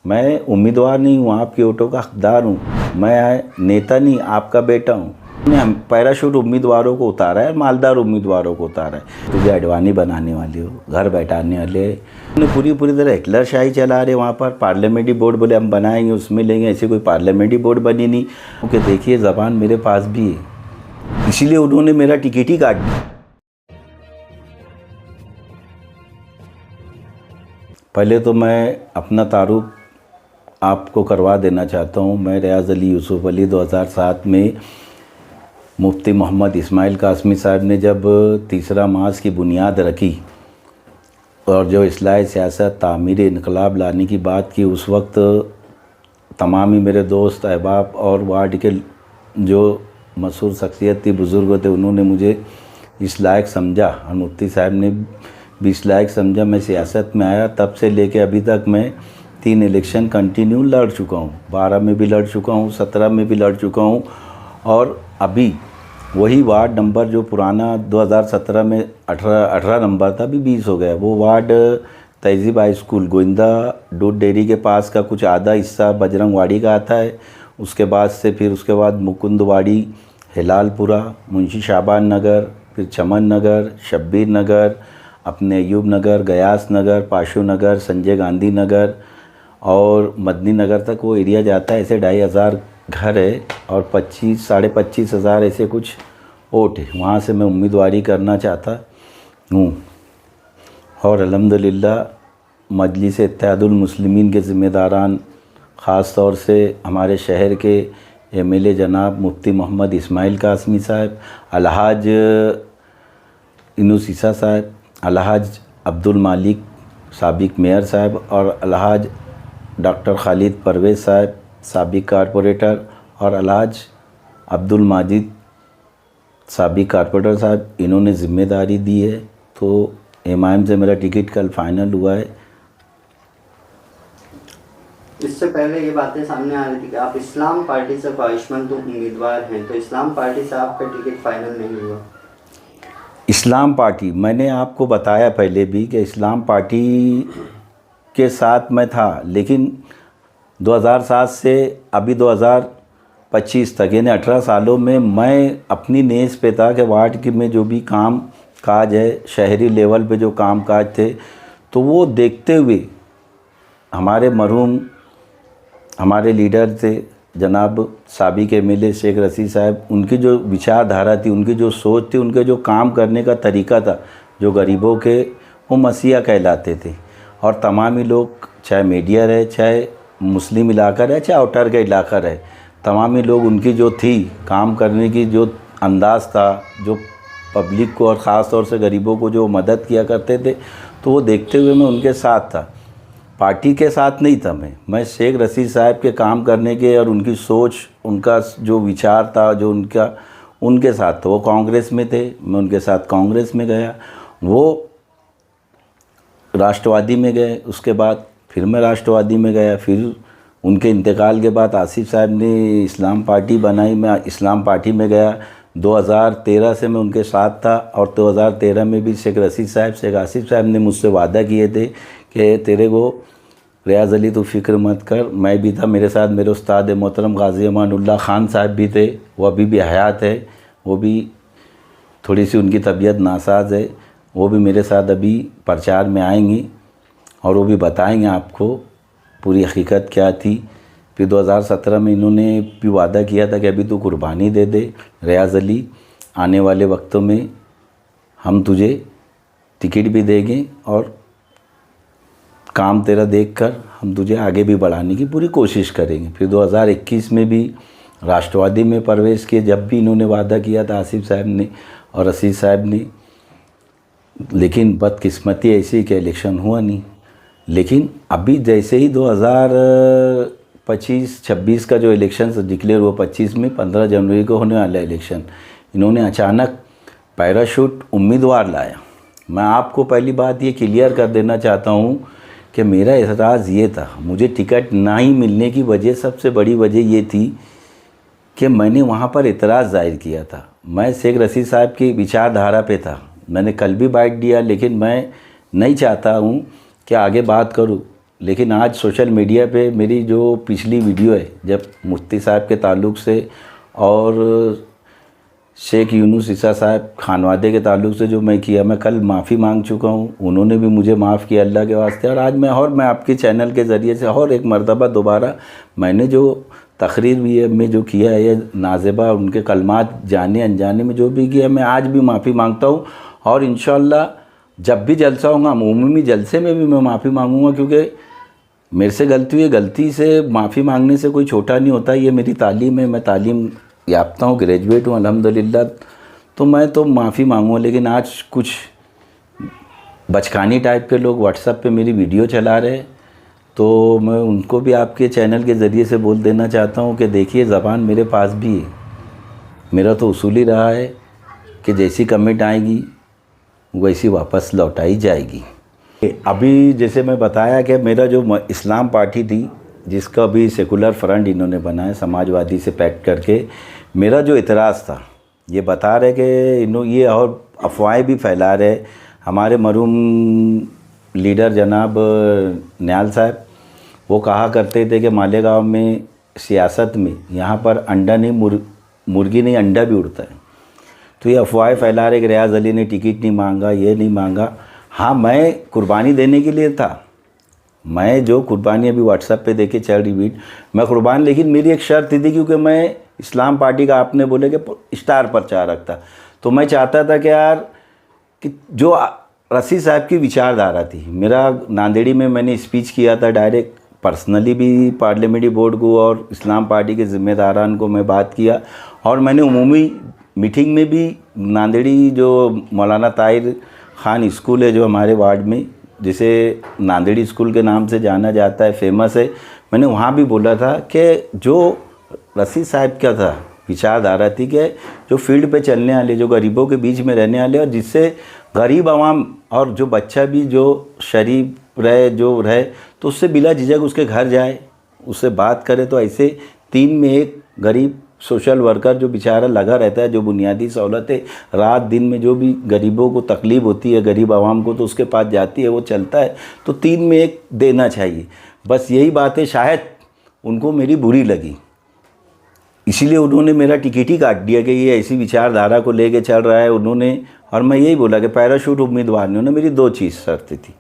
मैं उम्मीदवार नहीं हूँ, आपके वोटों का हकदार हूँ। मैं नेता नहीं, आपका बेटा हूँ। हम पैराशूट उम्मीदवारों को उतारा है, मालदार उम्मीदवारों को उतारा है। तुझे अडवाणी बनाने वाले हो, घर बैठाने वाले पूरी तरह हिटलरशाही चला रहे। वहाँ पर पार्लियामेंट्री बोर्ड बोले हम बनाएंगे, उसमें लेंगे, ऐसे कोई पार्लियामेंट्री बोर्ड बनी नहीं। क्योंकि देखिए ज़बान मेरे पास भी है, इसीलिए उन्होंने मेरा टिकट ही काट दिया। पहले तो मैं अपना तारुफ आपको करवा देना चाहता हूँ। मैं रियाज़ अली यूसुफ अली 2007 में मुफ्ती मोहम्मद इस्माइल कासमी साहब ने जब तीसरा मास की बुनियाद रखी और जो इस्लाह सियासत तामीर इनकलाब लाने की बात की, उस वक्त तमाम ही मेरे दोस्त अहबाब और वार्ड के जो मशहूर शख्सियत थी, बुज़ुर्ग थे, उन्होंने मुझे इस लायक समझा और मुफ्ती साहब ने भी इस लायक समझा। मैं सियासत में आया, तब से लेके अभी तक मैं 3 इलेक्शन कंटिन्यू लड़ चुका हूँ। 12 में भी लड़ चुका हूँ, 17 में भी लड़ चुका हूँ और अभी वही वार्ड नंबर जो पुराना 2017 में 18 नंबर था, अभी 20 हो गया। वो वार्ड तहजीब हाई स्कूल गोविंदा दूध डेयरी के पास का कुछ आधा हिस्सा बजरंगवाड़ी का आता है। उसके बाद से फिर उसके बाद मुकुंदवाड़ी, हिलालपुरा, मुंशी शाबान नगर, फिर चमन नगर, शब्बीर नगर, अपने अयूब नगर, गयास नगर, पाशु नगर, संजय गांधी नगर और मदनी नगर तक वो एरिया जाता है। ऐसे 2500 घर है और 25 25 हज़ार ऐसे कुछ वोट है। वहाँ से मैं उम्मीदवारी करना चाहता हूँ और अल्हम्दुलिल्लाह मजलिस इत्तेहादुल मुस्लिमीन के ज़िम्मेदारान, ख़ास तौर से हमारे शहर के एमएलए जनाब मुफ्ती मोहम्मद इस्माइल कासमी साहब, अलहाज इनूस ईसा साहब, अलहाज अब्दुल मालिक साबिक मेयर साहब और अलहाज डॉक्टर खालिद परवेज़ साहब साबिक कारपोरेटर और अलहाज अब्दुल माजिद साबिक कारपोरेटर साहब, इन्होंने ज़िम्मेदारी दी है। तो एमआईएम से मेरा टिकट कल फाइनल हुआ है। इससे पहले ये बातें सामने आ रही थी कि आप इस्लाम पार्टी से ख्वाहिशमंद उम्मीदवार हैं, तो इस्लाम पार्टी से आपका टिकट फाइनल नहीं हुआ। इस्लाम पार्टी, मैंने आपको बताया पहले भी कि इस्लाम पार्टी के साथ मैं था, लेकिन 2007 से अभी 2025 तक यानी 18 सालों में मैं अपनी नेज़ पे था कि वार्ड के में जो भी काम काज है, शहरी लेवल पे जो काम काज थे, तो वो देखते हुए हमारे मरहूम हमारे लीडर थे जनाब साबिक एमएलए शेख रशीद साहब, उनकी जो विचारधारा थी, उनकी जो सोच थी, उनके जो काम करने का तरीका था, जो गरीबों के वो मसीहा कहलाते थे। और तमाम ही लोग, चाहे मीडिया रहे, चाहे मुस्लिम इलाका रहे, चाहे आउटर का इलाका रहे, तमाम ही लोग उनकी जो थी काम करने की जो अंदाज़ था, जो पब्लिक को और ख़ास तौर से गरीबों को जो मदद किया करते थे, तो वो देखते हुए मैं उनके साथ था। पार्टी के साथ नहीं था मैं शेख रशीद साहब के काम करने के और उनकी सोच, उनका जो विचार था, जो उनके साथ था। वो कांग्रेस में थे, मैं उनके साथ कांग्रेस में गया, वो राष्ट्रवादी में गए, उसके बाद फिर मैं राष्ट्रवादी में गया। फिर उनके इंतकाल के बाद आसिफ साहब ने इस्लाम पार्टी बनाई, मैं इस्लाम पार्टी में गया। 2013 से मैं उनके साथ था और 2013 में भी शेख रशीद साहब, शेख आसिफ साहब ने मुझसे वादा किए थे कि तेरे को रियाज़ अली तो फ़िक्र मत कर। मैं भी था, मेरे साथ मेरे उस्ताद मोहतरम गाज़ी अमानुल्लाह ख़ान साहब भी थे, वो अभी भी हयात है, वो भी थोड़ी सी उनकी तबीयत नासाज है, वो भी मेरे साथ अभी प्रचार में आएंगी और वो भी बताएंगे आपको पूरी हकीकत क्या थी। फिर 2017 में इन्होंने भी वादा किया था कि अभी तो कुर्बानी दे दे रियाज़ अली, आने वाले वक्तों में हम तुझे टिकट भी देंगे और काम तेरा देखकर हम तुझे आगे भी बढ़ाने की पूरी कोशिश करेंगे। फिर 2021 में भी राष्ट्रवादी में प्रवेश किए, जब भी इन्होंने वादा किया था आसिफ साहब ने और रशीद साहब ने, लेकिन बदकिस्मती ऐसी कि इलेक्शन हुआ नहीं। लेकिन अभी जैसे ही 2025-26 का जो इलेक्शन डिक्लेयर हुआ, 25 में 15 जनवरी को होने वाला इलेक्शन, इन्होंने अचानक पैराशूट उम्मीदवार लाया। मैं आपको पहली बात ये क्लियर कर देना चाहता हूँ कि मेरा एतराज़ ये था, मुझे टिकट ना ही मिलने की वजह, सबसे बड़ी वजह ये थी कि मैंने वहाँ पर एतराज़ ज़ाहिर किया था। मैं शेख रशीद साहब की विचारधारा पे था, मैंने कल भी बाइट दिया, लेकिन मैं नहीं चाहता हूँ कि आगे बात करूँ लेकिन आज सोशल मीडिया पे मेरी जो पिछली वीडियो है जब मुफ्ती साहब के ताल्लुक़ से और शेख यूनुस ईसा साहब खानवादे के ताल्लुक़ से जो मैं किया, मैं कल माफ़ी मांग चुका हूँ, उन्होंने भी मुझे माफ़ किया अल्लाह के वास्ते। और आज मैं आपके चैनल के ज़रिए से और एक मरतबा दोबारा मैंने जो तकरीर भी है में जो किया है, ये नाज़िबा उनके कलमात जाने अनजाने में जो भी किया, मैं आज भी माफ़ी मांगता हूँ। और इंशाअल्लाह जब भी जलसा होगा, उमूमी जलसे में भी मैं माफ़ी मांगूँगा, क्योंकि मेरे से गलती हुई, गलती से माफ़ी मांगने से कोई छोटा नहीं होता। ये मेरी तालीम है, मैं तालीम याफ्ता हूँ, ग्रेजुएट हूँ अल्हम्दुलिल्लाह, तो मैं तो माफ़ी मांगूँ। लेकिन आज कुछ बचकानी टाइप के लोग व्हाट्सएप पे मेरी वीडियो चला रहे, तो मैं उनको भी आपके चैनल के ज़रिए से बोल देना चाहता हूँ कि देखिए ज़बान मेरे पास भी है। मेरा तो उसूल ही रहा है कि जैसी कमेंट आएगी वैसी वापस लौटाई जाएगी। अभी जैसे मैं बताया कि मेरा जो इस्लाम पार्टी थी, जिसका भी सेकुलर फ्रंट इन्होंने बनाया समाजवादी से पैक्ट करके, मेरा जो इतराज़ था, ये बता रहे कि ये और अफवाहें भी फैला रहे। हमारे मरूम लीडर जनाब नियाल साहब वो कहा करते थे कि मालेगांव में सियासत में यहाँ पर अंडा नहीं मुर्गी नहीं अंडा भी उड़ता है। तो ये अफवाहें फैला रहे कि रियाज़ अली ने टिकट नहीं मांगा, ये नहीं मांगा। हाँ, मैं कुर्बानी देने के लिए था, मैं जो कुर्बानी अभी व्हाट्सएप पे देखे चल रही वीडियो, मैं कुर्बान, लेकिन मेरी एक शर्त थी क्योंकि मैं इस्लाम पार्टी का, आपने बोले कि स्टार प्रचारक था, तो मैं चाहता था कि यार कि जो रसी साहब की विचारधारा थी, मेरा नांदेड़ी में मैंने स्पीच किया था डायरेक्ट पर्सनली भी पार्लियामेंट्री बोर्ड को और इस्लाम पार्टी के ज़िम्मेदारान को मैं बात किया, और मैंने उमूमी मीटिंग में भी नांदेड़ी जो मौलाना ताहिर खान स्कूल है जो हमारे वार्ड में, जिसे नांदेड़ी स्कूल के नाम से जाना जाता है, फेमस है, मैंने वहाँ भी बोला था कि जो रसी साहब का था विचारधारा थी कि जो फील्ड पे चलने वाले, जो गरीबों के बीच में रहने वाले, और जिससे गरीब आवाम और जो बच्चा भी जो शरीफ रहे, जो रहे, तो उससे बिला झिझक उसके घर जाए, उससे बात करे। तो ऐसे 3 में 1 गरीब सोशल वर्कर जो बेचारा लगा रहता है, जो बुनियादी सहूलतें रात दिन में जो भी गरीबों को तकलीफ़ होती है, गरीब आवाम को, तो उसके पास जाती है, वो चलता है, तो 3 में 1 देना चाहिए। बस यही बातें शायद उनको मेरी बुरी लगी, इसीलिए उन्होंने मेरा टिकट ही काट दिया कि ये ऐसी विचारधारा को लेके चल रहा है उन्होंने। और मैं यही बोला कि पैराशूट उम्मीदवार ने, मेरी 2 शर्तें थी,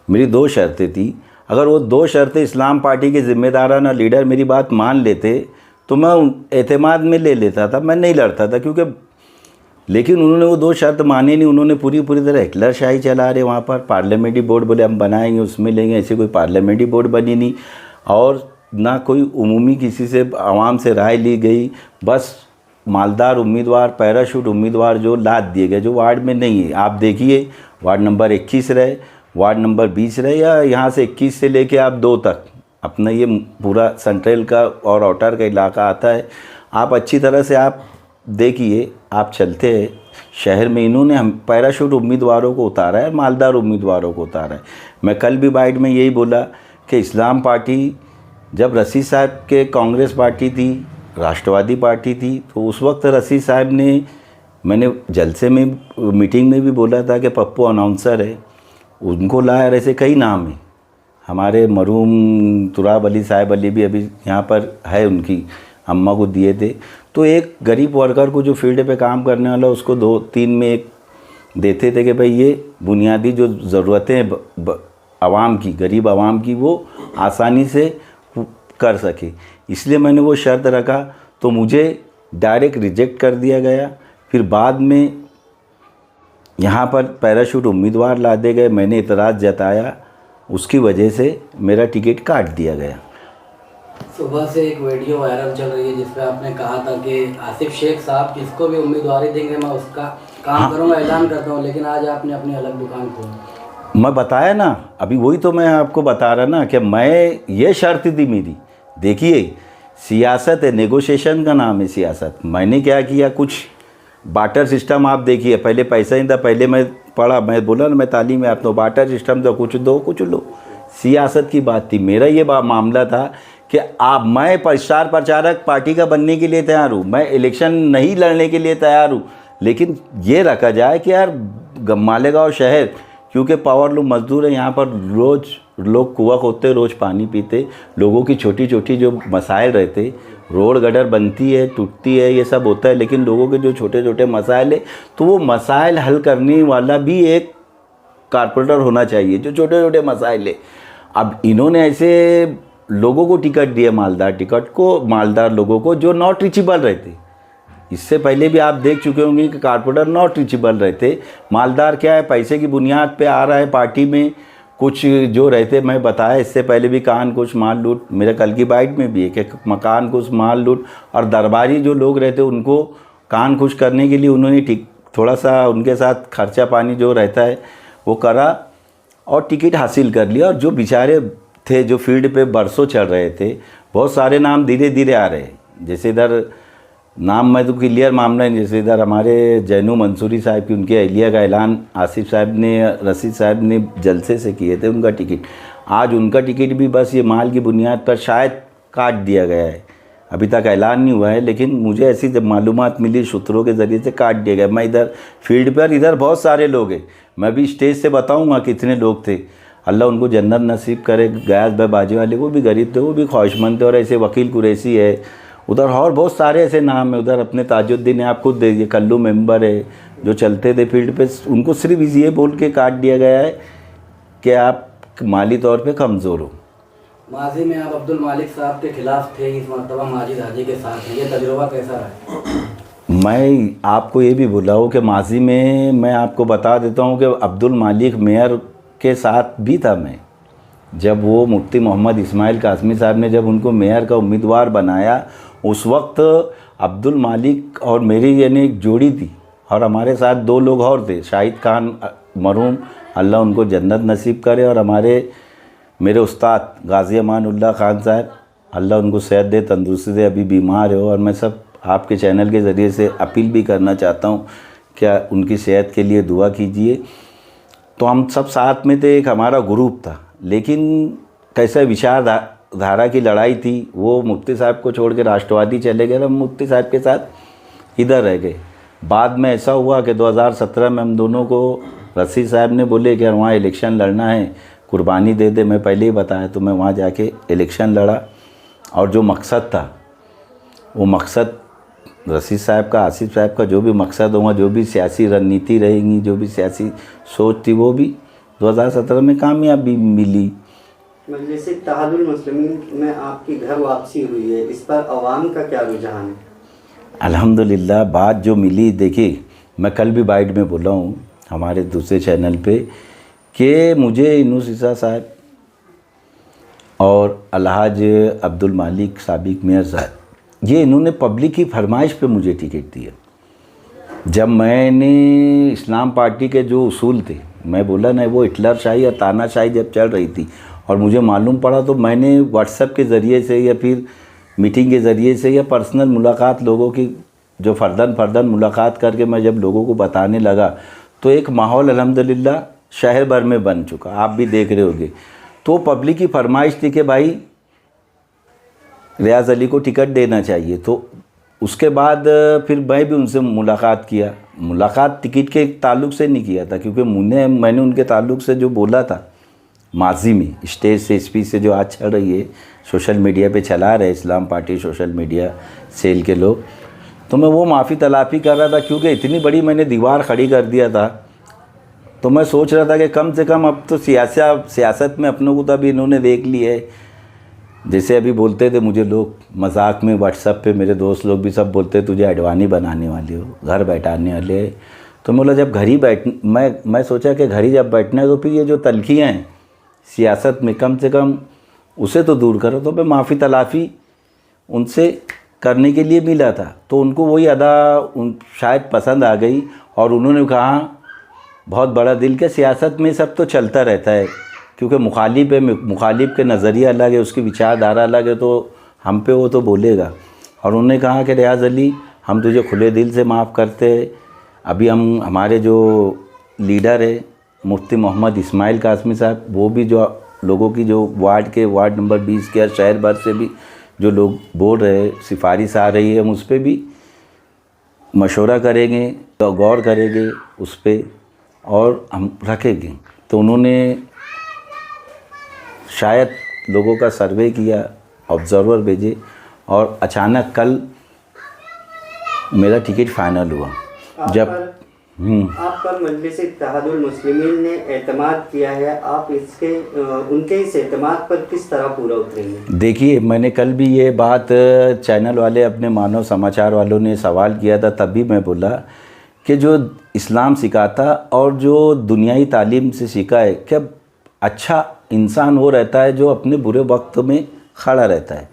मेरी 2 शर्तें थी। अगर वो 2 शर्तें इस्लाम पार्टी के ज़िम्मेदाराना लीडर मेरी बात मान लेते तो मैं एतमाद में ले लेता था, मैं नहीं लड़ता था, क्योंकि लेकिन उन्होंने वो 2 शर्त माने नहीं। उन्होंने पूरी तरह हिटलर शाही चला रहे वहाँ पर। पार्लियामेंट्री बोर्ड बोले हम बनाएंगे, उसमें लेंगे, ऐसे कोई पार्लियामेंट्री बोर्ड बनी नहीं, और ना कोई उमूमी किसी से आवाम से राय ली गई। बस मालदार उम्मीदवार, पैराशूट उम्मीदवार जो लाद दिए गए, जो वार्ड में नहीं है। आप देखिए वार्ड नंबर 21 रहे, वार्ड नंबर 20 रहे, या यहाँ से 21 से लेके आप 2 तक, अपना ये पूरा सेंट्रल का और आउटर का इलाका आता है। आप अच्छी तरह से आप देखिए, आप चलते हैं शहर में, इन्होंने हम पैराशूट उम्मीदवारों को उतारा है, मालदार उम्मीदवारों को उतारा है। मैं कल भी बाइट में यही बोला कि इस्लाम पार्टी जब रसी साहब के कांग्रेस पार्टी थी, राष्ट्रवादी पार्टी थी, तो उस वक्त रसी साहब ने, मैंने जलसे में मीटिंग में भी बोला था कि पप्पू अनाउंसर है, उनको लाया। ऐसे कई नाम हैं, हमारे मरूम तुराब अली साहब अली भी अभी यहाँ पर है, उनकी अम्मा को दिए थे। तो एक गरीब वर्कर को जो फील्ड पे काम करने वाला, उसको 2-3 में 1 देते थे कि भाई ये बुनियादी जो ज़रूरतें हैं आवाम की, गरीब आवाम की, वो आसानी से कर सके। इसलिए मैंने वो शर्त रखा, तो मुझे डायरेक्ट रिजेक्ट कर दिया गया। फिर बाद में यहाँ पर पैराशूट उम्मीदवार लादे गए, मैंने इतराज़ जताया, उसकी वजह से मेरा टिकट काट दिया गया। सुबह से एक वीडियो वायरल चल रही है जिसमें आपने कहा था कि आसिफ शेख साहब किसको भी उम्मीदवारी देंगे मैं उसका काम करूँगा, ऐलान करता हूँ, लेकिन आज आपने अपनी अलग दुकान खोली। मैं बताया ना, अभी वही तो मैं आपको बता रहा ना कि मैं ये शर्त थी मेरी। देखिए सियासत है, नेगोशिएशन का नाम है सियासत। मैंने क्या किया, कुछ बाटर सिस्टम आप देखिए, पहले पैसा ही था, पहले मैं पढ़ा, मैं बोला ना मैं तालीम में आता हूँ, बाटर सिस्टम था, कुछ दो कुछ लो, सियासत की बात थी। मेरा ये मामला था कि मैं स्टार प्रचारक पार्टी का बनने के लिए तैयार हूँ, मैं इलेक्शन नहीं लड़ने के लिए तैयार हूँ, लेकिन ये रखा जाए कि यार मालेगांव शहर, क्योंकि पावर लूम मजदूर है, यहाँ पर लोग कुआं खोदते, रोज़ पानी पीते, लोगों की छोटी छोटी जो मसाइल रहते, रोड गटर बनती है, टूटती है, ये सब होता है, लेकिन लोगों के जो छोटे छोटे मसाइल है, तो वो मसाइल हल करने वाला भी एक कारपोरेटर होना चाहिए, जो छोटे छोटे मसाइल है। अब इन्होंने ऐसे लोगों को टिकट दिया, मालदार लोगों को जो नॉट रीचेबल रहते। इससे पहले भी आप देख चुके होंगे कि कारपोरेटर नॉट रीचेबल रहते। मालदार क्या है, पैसे की बुनियाद पे आ रहा है पार्टी में, कुछ जो रहते, मैं बताया इससे पहले भी, कान कुछ माल लूट, मेरे कल की बाइट में भी है कि मकान कुछ माल लूट, और दरबारी जो लोग रहते उनको कान खुश करने के लिए उन्होंने थोड़ा सा उनके साथ खर्चा पानी जो रहता है वो करा और टिकट हासिल कर लिया। और जो बेचारे थे जो फील्ड पे बरसों चल रहे थे, बहुत सारे नाम धीरे धीरे आ रहे हैं। जैसे इधर नाम मैं तो क्लियर मामला है, जैसे इधर हमारे जैनू मंसूरी साहब की, उनके अहलिया का ऐलान आसिफ साहब ने, रशीद साहब ने जलसे से किए थे उनका टिकट। आज उनका टिकट भी बस ये माल की बुनियाद पर शायद काट दिया गया है, अभी तक ऐलान नहीं हुआ है, लेकिन मुझे ऐसी जब मालूमात मिली सूत्रों के ज़रिए से काट दिया गया। मैं इधर फील्ड पर, इधर बहुत सारे लोग हैं, मैं भी स्टेज से बताऊँगा कितने लोग थे, अल्लाह उनको जन्नत नसीब करे। गयास भाई बाजी वाले, वो भी गरीब थे, वो भी ख्वाहिशमंद थे, और ऐसे वकील कुरैशी है उधर, और बहुत सारे ऐसे नाम है उधर, अपने ताजुद्दीन है, आप खुद देखिए, कल्लू मेंबर है जो चलते थे फील्ड पे, उनको सिर्फ ये बोल के काट दिया गया है कि आप माली तौर पे कमज़ोर हो। माजी में आप अब्दुल मालिक साहब के खिलाफ थे, इस मरतबा माजिद हाजी के साथ हैं, ये तजुर्बा कैसा रहा? मैं आपको ये भी बोला हूँ कि माजी में मैं आपको बता देता हूँ कि अब्दुल मालिक मेयर के साथ भी था मैं, जब वो मुफ्ती मोहम्मद इस्माइल कासमी साहब ने जब उनको मेयर का उम्मीदवार बनाया, उस वक्त अब्दुल मालिक और मेरी यानी एक जोड़ी थी, और हमारे साथ 2 लोग और थे, शाहिद खान मरहूम, अल्लाह उनको जन्नत नसीब करे, और मेरे उस्ताद गाजी अमानुल्लाह खान साहब, अल्लाह उनको सेहत दे, तंदुरुस्ती दे, अभी बीमार हो। और मैं सब आपके चैनल के ज़रिए से अपील भी करना चाहता हूँ क्या उनकी सेहत के लिए दुआ कीजिए। तो हम सब साथ में थे, एक हमारा ग्रुप था, लेकिन कैसे विचारधारा की लड़ाई थी, वो मुफ्ती साहब को छोड़ के राष्ट्रवादी चले गए, हम मुफ्ती साहब के साथ इधर रह गए। बाद में ऐसा हुआ कि 2017 में हम दोनों को रशीद साहब ने बोले कि वहाँ इलेक्शन लड़ना है, कुर्बानी दे दे, मैं पहले ही बताया, तो मैं वहाँ जाके इलेक्शन लड़ा। और जो मकसद था, वो मकसद रशीद साहब का, आसिफ साहब का जो भी मकसद होगा, जो भी सियासी रणनीति रहेंगी, जो भी सियासी सोच थी, वो भी 2017 में कामयाबी मिली। मजलिस इत्तेहादुल मुस्लिमीन में आपकी घर वापसी हुई है, इस पर अवाम का क्या रुझान है? अल्हम्दुलिल्लाह, बात जो मिली, देखिए मैं कल भी बाइट में बोला हूँ हमारे दूसरे चैनल पे कि मुझे इनूस ईसा साहब और अलहाज अब्दुल मालिक साबिक मेयर साहब, ये इन्होंने पब्लिक की फरमाइश पे मुझे टिकट दिया। जब मैंने इस्लाम पार्टी के जो उसूल थे, मैं बोला ना, वो हिटलर शाही और तानाशाही जब चल रही थी और मुझे मालूम पड़ा, तो मैंने व्हाट्सएप के ज़रिए से या फिर मीटिंग के ज़रिए से या पर्सनल मुलाकात, लोगों की जो फ़र्दन मुलाकात करके मैं जब लोगों को बताने लगा, तो एक माहौल अल्हम्दुलिल्लाह शहर भर में बन चुका, आप भी देख रहे होंगे। तो पब्लिक की फरमाइश थी कि भाई रियाज़ अली को टिकट देना चाहिए। तो उसके बाद फिर मैं भी उनसे मुलाकात किया। मुलाकात टिकट के ताल्लुक़ से नहीं किया था, क्योंकि मैंने उनके ताल्लुक़ से जो बोला था माजी में, स्टेज से, स्पीच से, जो आज चल रही है, सोशल मीडिया पे चला रहे इस्लाम पार्टी सोशल मीडिया सेल के लोग, तो मैं वो माफ़ी तलाफ़ी कर रहा था, क्योंकि इतनी बड़ी मैंने दीवार खड़ी कर दिया था। तो मैं सोच रहा था कि कम से कम अब तो सियासत में अपनों को तो अभी इन्होंने देख ली है। जैसे अभी बोलते थे मुझे लोग मजाक में, व्हाट्सएप पे मेरे दोस्त लोग भी सब बोलते, तुझे अडवाणी बनाने वाले हो, घर बैठाने वाले। तो मैं बोला जब घर ही मैं सोचा कि घर ही जब बैठना है, तो फिर ये जो तलखियाँ हैं सियासत में, कम से कम उसे तो दूर करो। तो मैं माफ़ी तलाफ़ी उनसे करने के लिए मिला था, तो उनको वही अदा शायद पसंद आ गई, और उन्होंने कहा बहुत बड़ा दिल के, सियासत में सब तो चलता रहता है, क्योंकि मुखालिफ के नज़रिया अलग है, उसकी विचारधारा अलग है, तो हम पे वो तो बोलेगा। और उन्होंने कहा कि रियाज़ अली, हम तुझे खुले दिल से माफ़ करते हैं। अभी हमारे जो लीडर है मुफ्ती मोहम्मद इस्माइल कासमी साहब, वो भी जो लोगों की जो वार्ड नंबर 20 के शहर भर से भी जो लोग बोल रहे, सिफारिश आ रही है, हम उस पर भी मशवरा करेंगे, तो गौर करेंगे उस पर और हम रखेंगे। तो उन्होंने शायद लोगों का सर्वे किया, ऑब्जर्वर भेजे और अचानक कल मेरा टिकट फाइनल हुआ। आप पर मजलिस इत्तेहादुल मुस्लिमीन ने एतमाद किया है, आप उनके इस एतमाद पर किस तरह पूरा उतरेंगे? देखिए, मैंने कल भी ये बात चैनल वाले अपने मानव समाचार वालों ने सवाल किया था, तब भी मैं बोला कि जो इस्लाम सिखाता और जो दुनियाई तालीम से सीखा है, क्या अच्छा इंसान वो रहता है जो अपने बुरे वक्त में खड़ा रहता है,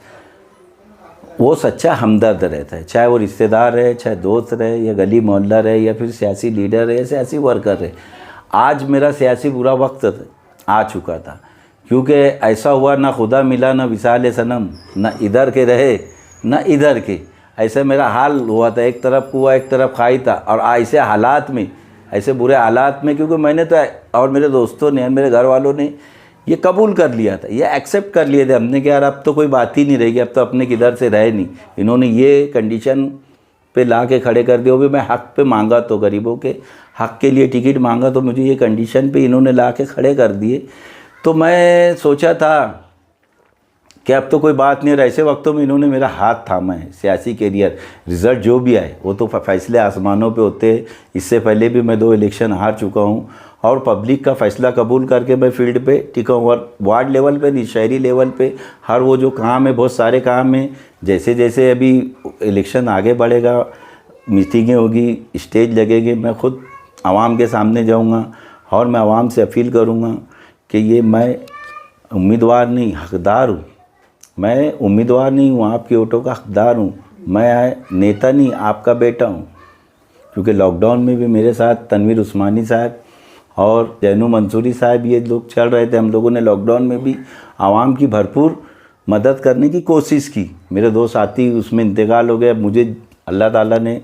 वो सच्चा हमदर्द रहता है, चाहे वो रिश्तेदार रहे, चाहे दोस्त रहे, या गली मोहल्ला रहे, या फिर सियासी लीडर रहे, सियासी वर्कर रहे। आज मेरा सियासी बुरा वक्त आ चुका था, क्योंकि ऐसा हुआ ना खुदा मिला ना विसाल सनम, ना इधर के रहे ना इधर के, ऐसा मेरा हाल हुआ था। एक तरफ कुआ एक तरफ खाई था, और ऐसे हालात में, ऐसे बुरे हालात में, क्योंकि मैंने तो और मेरे दोस्तों ने, मेरे घर वालों ने ये कबूल कर लिया था, ये एक्सेप्ट कर लिए थे हमने कि यार अब तो कोई बात ही नहीं रहेगी, अब तो अपने किधर से रहे नहीं। इन्होंने ये कंडीशन पे ला के खड़े कर दिया, वो भी मैं हक़ पे मांगा, तो गरीबों के हक़ के लिए टिकट मांगा, तो मुझे ये कंडीशन पे इन्होंने ला के खड़े कर दिए। तो मैं सोचा था कि अब तो कोई बात नहीं है। ऐसे वक्तों में इन्होंने मेरा हाथ थामा है। सियासी कैरियर, रिज़ल्ट जो भी आए वो तो फैसले आसमानों पे होते हैं। इससे पहले भी मैं 2 इलेक्शन हार चुका हूँ, और पब्लिक का फ़ैसला कबूल करके मैं फील्ड पे टिका हूँ। और वार्ड लेवल पे नहीं, शहरी लेवल पे हर वो जो काम है, बहुत सारे काम हैं। जैसे जैसे अभी इलेक्शन आगे बढ़ेगा, मीटिंगें होगी, स्टेज लगेंगे, मैं खुद आवाम के सामने जाऊँगा और मैं आवाम से अपील करूँगा कि ये मैं उम्मीदवार नहीं, हकदार हूँ। मैं उम्मीदवार नहीं हूँ, आपके वोटों का हकदार हूँ। मैं नेता नहीं, आपका बेटा हूँ। क्योंकि लॉकडाउन में भी मेरे साथ तनवीर उस्मानी साहब और जैनू मंसूरी साहब, ये लोग चल रहे थे। हम लोगों ने लॉकडाउन में भी आवाम की भरपूर मदद करने की कोशिश की। मेरे 2 साथी उसमें इंतकाल हो गए, मुझे अल्लाह ताला ने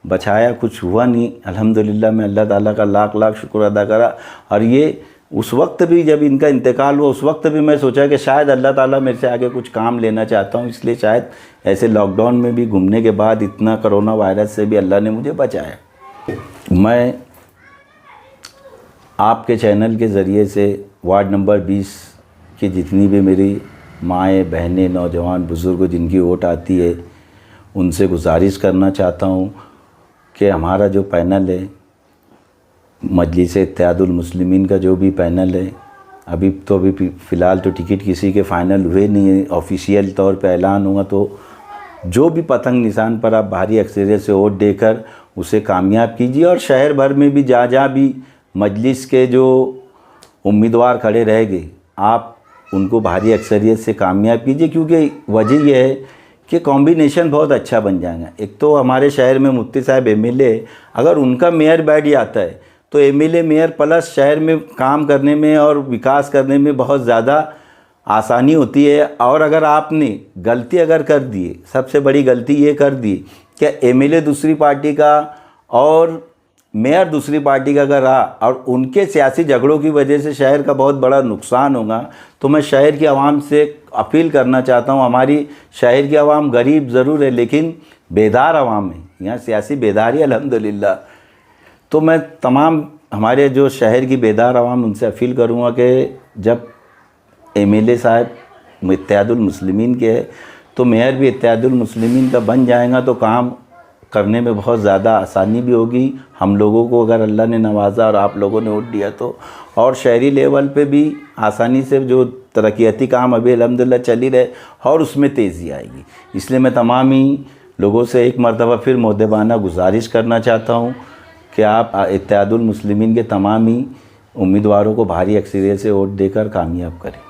बचाया, कुछ हुआ नहीं अल्हम्दुलिल्लाह। मैं अल्लाह ताला का लाख लाख शुक्र अदा करा। और ये उस वक्त भी जब इनका इंतकाल हुआ, उस वक्त भी मैं सोचा कि शायद अल्लाह ताला मेरे से आगे कुछ काम लेना चाहता हूँ, इसलिए शायद ऐसे लॉकडाउन में भी घूमने के बाद इतना कोरोना वायरस से भी अल्लाह ने मुझे बचाया। मैं आपके चैनल के ज़रिए से वार्ड नंबर 20 की जितनी भी मेरी माएँ, बहनें, नौजवान, बुज़ुर्ग जिनकी वोट आती है, उनसे गुजारिश करना चाहता हूँ कि हमारा जो पैनल है, मजलिस इत्तेहादुल मुस्लिमीन का जो भी पैनल है, अभी फ़िलहाल तो टिकट किसी के फ़ाइनल हुए नहीं है। ऑफिशियल तौर पे ऐलान हुआ तो जो भी पतंग निशान पर आप भारी अक्सरियत से वोट देकर उसे कामयाब कीजिए। और शहर भर में भी जहाँ जहाँ भी मजलिस के जो उम्मीदवार खड़े रहेंगे, आप उनको भारी अक्सरियत से कामयाब कीजिए। क्योंकि वजह यह है कि कॉम्बिनेशन बहुत अच्छा बन जाएगा। एक तो हमारे शहर में मुफ्ती साहब एमएलए, अगर उनका मेयर बैठ जाता है तो एमएलए मेयर प्लस शहर में काम करने में और विकास करने में बहुत ज़्यादा आसानी होती है। और अगर आपने गलती अगर कर दी, सबसे बड़ी गलती ये कर दी कि एमएलए दूसरी पार्टी का और मेयर दूसरी पार्टी का अगर रहा और उनके सियासी झगड़ों की वजह से शहर का बहुत बड़ा नुकसान होगा, तो मैं शहर की आवाम से अपील करना चाहता हूँ। हमारी शहर की आवाम गरीब ज़रूर है, लेकिन बेदार आवाम है। यहाँ सियासी बेदारी अल्हम्दुलिल्लाह। तो मैं तमाम हमारे जो शहर की बेदार आवाम, उनसे अपील करूँगा कि जब एमएलए साहब इत्तेहादुल मुस्लिमीन के है तो मेयर भी इत्तेहादुल मुस्लिमीन का बन जाएगा, तो काम करने में बहुत ज़्यादा आसानी भी होगी हम लोगों को, अगर अल्लाह ने नवाजा और आप लोगों ने वोट दिया तो। और शहरी लेवल पे भी आसानी से जो तरक्याती काम अभी अल्हम्दुलिल्लाह चल ही रहे और उसमें तेज़ी आएगी। इसलिए मैं तमाम ही लोगों से एक मरतबा फिर मुद्दबाना गुजारिश करना चाहता हूँ कि आप इत्तेहादुल मुस्लिमीन के तमाम ही उम्मीदवारों को भारी अक्सरियत से वोट देकर कामयाब करें।